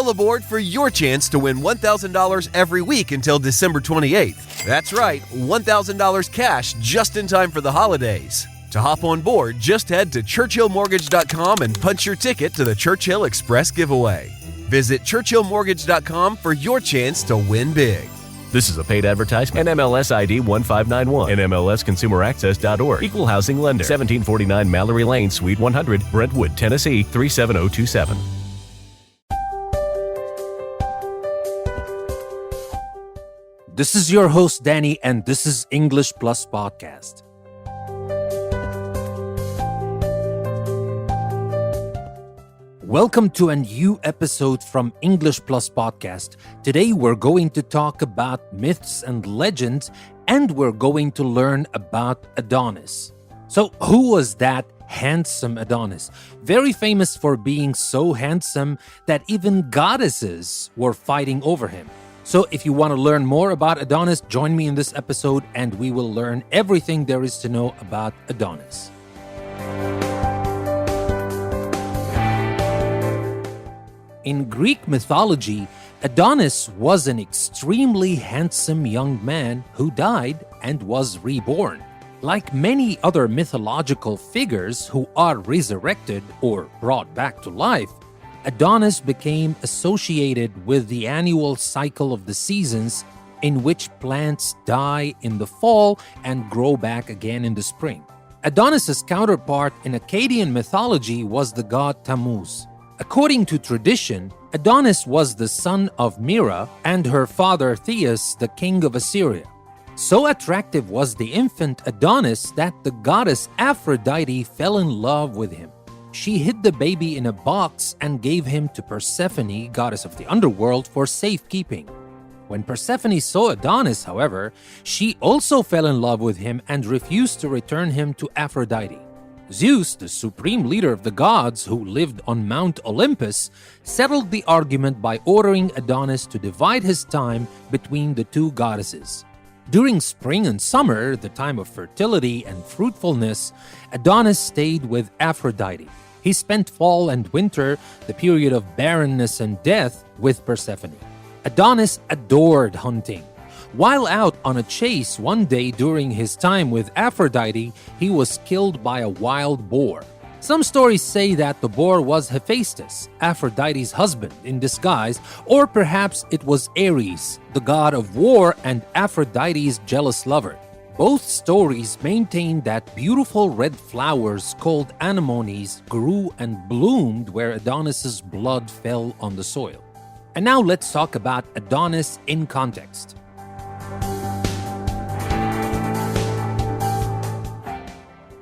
All aboard for your chance to win $1,000 every week until December 28th. That's right, $1,000 cash just in time for the holidays. To hop on board, just head to churchillmortgage.com and punch your ticket to the Churchill Express giveaway. Visit churchillmortgage.com for your chance to win big. This is a paid advertisement. NMLS ID 1591. NMLSConsumerAccess.org. Equal Housing Lender. 1749 Mallory Lane, Suite 100, Brentwood, Tennessee 37027. This is your host, Danny, and this is English Plus Podcast. Welcome to a new episode from English Plus Podcast. Today we're going to talk about myths and legends, and we're going to learn about Adonis. So who was that handsome Adonis? Very famous for being so handsome that even goddesses were fighting over him. So if you want to learn more about Adonis, join me in this episode and we will learn everything there is to know about Adonis. In Greek mythology, Adonis was an extremely handsome young man who died and was reborn. Like many other mythological figures who are resurrected or brought back to life, Adonis became associated with the annual cycle of the seasons in which plants die in the fall and grow back again in the spring. Adonis's counterpart in Akkadian mythology was the god Tammuz. According to tradition, Adonis was the son of Mira and her father Theus, the king of Assyria. So attractive was the infant Adonis that the goddess Aphrodite fell in love with him. She hid the baby in a box and gave him to Persephone, goddess of the underworld, for safekeeping. When Persephone saw Adonis, however, she also fell in love with him and refused to return him to Aphrodite. Zeus, the supreme leader of the gods who lived on Mount Olympus, settled the argument by ordering Adonis to divide his time between the two goddesses. During spring and summer, the time of fertility and fruitfulness, Adonis stayed with Aphrodite. He spent fall and winter, the period of barrenness and death, with Persephone. Adonis adored hunting. While out on a chase one day during his time with Aphrodite, he was killed by a wild boar. Some stories say that the boar was Hephaestus, Aphrodite's husband in disguise, or perhaps it was Ares, the god of war and Aphrodite's jealous lover. Both stories maintain that beautiful red flowers called anemones grew and bloomed where Adonis's blood fell on the soil. And now let's talk about Adonis in context.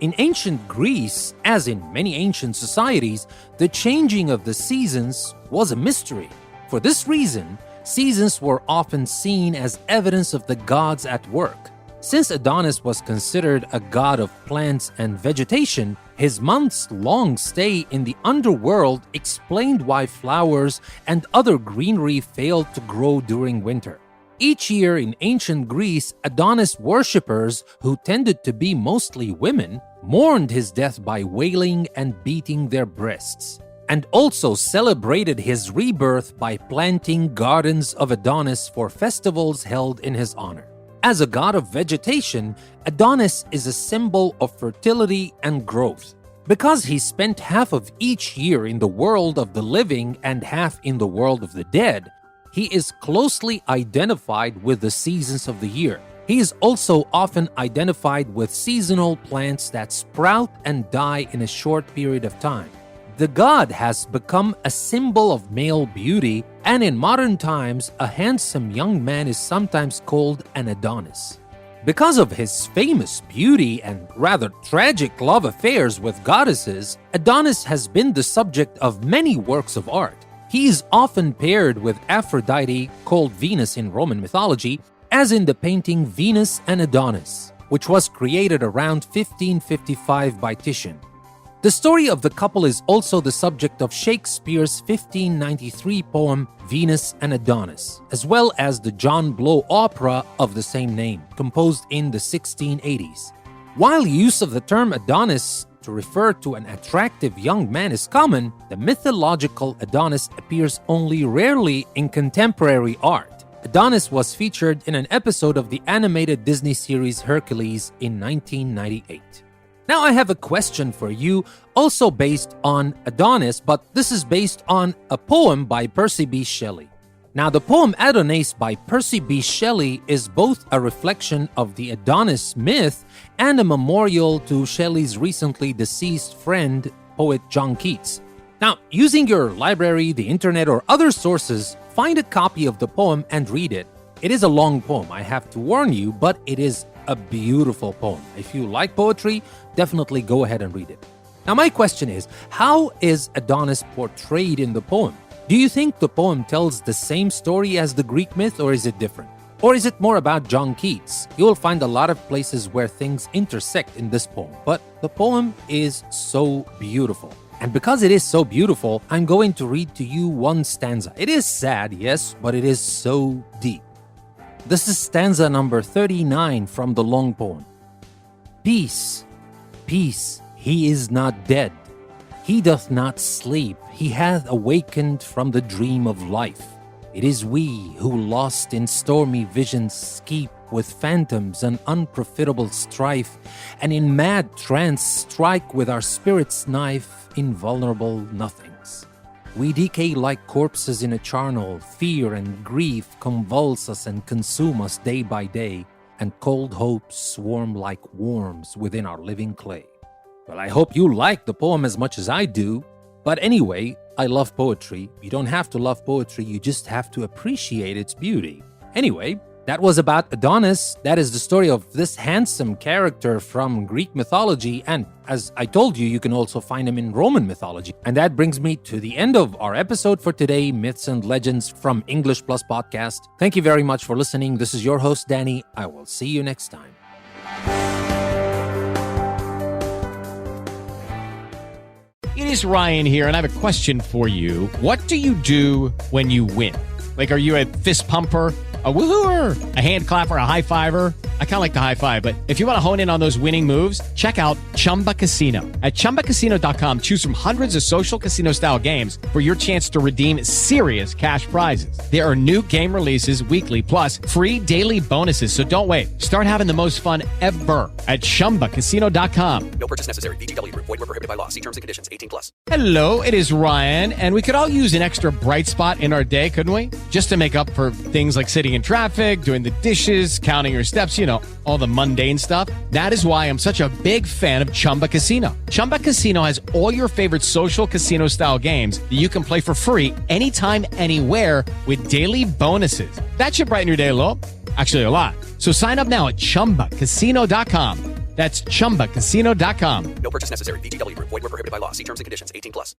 In ancient Greece, as in many ancient societies, the changing of the seasons was a mystery. For this reason, seasons were often seen as evidence of the gods at work. Since Adonis was considered a god of plants and vegetation, his months-long stay in the underworld explained why flowers and other greenery failed to grow during winter. Each year in ancient Greece, Adonis worshippers, who tended to be mostly women, mourned his death by wailing and beating their breasts, and also celebrated his rebirth by planting gardens of Adonis for festivals held in his honor. As a god of vegetation, Adonis is a symbol of fertility and growth. Because he spent half of each year in the world of the living and half in the world of the dead, he is closely identified with the seasons of the year. He is also often identified with seasonal plants that sprout and die in a short period of time. The god has become a symbol of male beauty, and in modern times, a handsome young man is sometimes called an Adonis. Because of his famous beauty and rather tragic love affairs with goddesses, Adonis has been the subject of many works of art. He is often paired with Aphrodite, called Venus in Roman mythology, as in the painting Venus and Adonis, which was created around 1555 by Titian. The story of the couple is also the subject of Shakespeare's 1593 poem Venus and Adonis, as well as the John Blow opera of the same name, composed in the 1680s. While use of the term Adonis to refer to an attractive young man is common, the mythological Adonis appears only rarely in contemporary art. Adonis was featured in an episode of the animated Disney series Hercules in 1998. Now I have a question for you, also based on Adonis, but this is based on a poem by Percy B. Shelley. Now, the poem Adonis by Percy B. Shelley is both a reflection of the Adonis myth and a memorial to Shelley's recently deceased friend, poet John Keats. Now, using your library, the internet, or other sources, find a copy of the poem and read it. It is a long poem, I have to warn you, but it is a beautiful poem. If you like poetry, definitely go ahead and read it. Now, my question is, how is Adonis portrayed in the poem? Do you think the poem tells the same story as the Greek myth, or is it different? Or is it more about John Keats? You will find a lot of places where things intersect in this poem, but the poem is so beautiful. And because it is so beautiful, I'm going to read to you one stanza. It is sad, yes, but it is so deep. This is stanza number 39 from the long poem. Peace, peace, he is not dead. He doth not sleep, he hath awakened from the dream of life. It is we who lost in stormy visions keep with phantoms and unprofitable strife, and in mad trance strike with our spirit's knife invulnerable nothings. We decay like corpses in a charnel, fear and grief convulse us and consume us day by day, and cold hopes swarm like worms within our living clay. Well, I hope you like the poem as much as I do. But anyway, I love poetry. You don't have to love poetry, you just have to appreciate its beauty. Anyway, that was about Adonis. That is the story of this handsome character from Greek mythology. And as I told you, you can also find him in Roman mythology. And that brings me to the end of our episode for today, Myths and Legends from English Plus Podcast. Thank you very much for listening. This is your host, Danny. I will see you next time. It is Ryan here, and I have a question for you. What do you do when you win? Like, are you a fist pumper, a woohooer, a hand clapper, a high fiver? I kind of like the high five, but if you want to hone in on those winning moves, check out Chumba Casino. At ChumbaCasino.com, choose from hundreds of social casino-style games for your chance to redeem serious cash prizes. There are new game releases weekly, plus free daily bonuses. So don't wait. Start having the most fun ever at ChumbaCasino.com. No purchase necessary. VGW Group. Void where prohibited by law. See terms and conditions. 18+. Hello, it is Ryan, and we could all use an extra bright spot in our day, couldn't we? Just to make up for things like sitting in traffic, doing the dishes, counting your steps, you know, all the mundane stuff. That is why I'm such a big fan of Chumba Casino. Chumba Casino has all your favorite social casino-style games that you can play for free anytime, anywhere with daily bonuses. That should brighten your day a little. Actually, a lot. So sign up now at ChumbaCasino.com. That's ChumbaCasino.com. No purchase necessary. VGW Group. Void where prohibited by law. See terms and conditions. 18+.